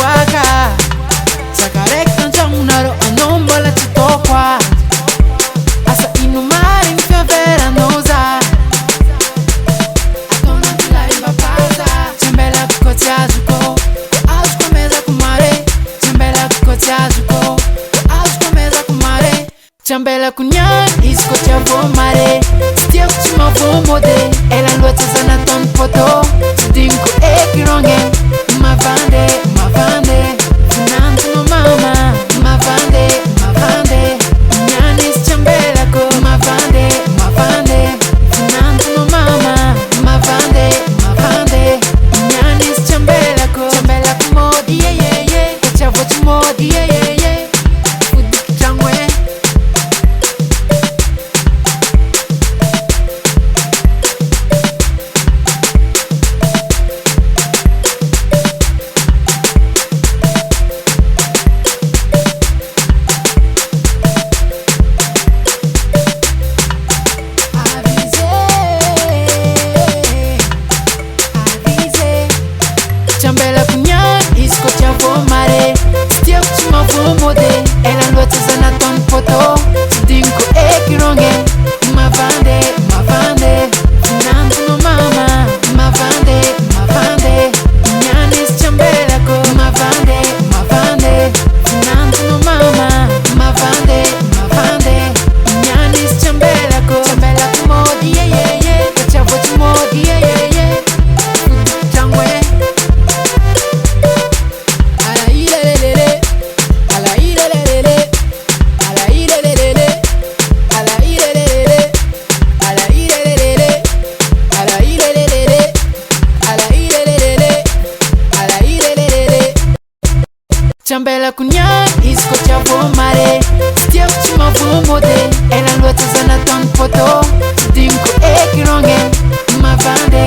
waka Sakarek tanjong naro anombola chitokwa Asa inumari mfyavera noza Akona tilaiba paza Chambela kukotiazuko Azuko meza kumare Chambela kukotiazuko Azuko meza kumare Chambela kunyan isko chavo mare Stia kuchima vomode Ela luata zana ton poto Dinko ekironge Mavande, mavande Funantu no mama Mavande, mavande Nyanis chambela ko Mavande, mavande Funantu no mama Mavande, mavande Nyanis chambela ko Chambela ko modi, yeah, yeah, yeah Kachavo chumodi, yeah, yeah, yeah Fudiki changwe Chambela kunyan isko chavo mare Stia kuchima vomode Ela luata zana ton poto Dinko ekironge Mavande, mavande Funantu no mama Mavande, mavande Nyanis chambela ko Mavande, mavande Funantu no mama Mavande, mavande Nyanis chambela ko Chambela kumodi, yeah, yeah, yeah Kachavo chumodi, yeah, yeah, yeah Changwe Chambela kunyan isko chavo mare Stia kuchima vomode Ela luata zana ton poto Dinko ekironge Mavande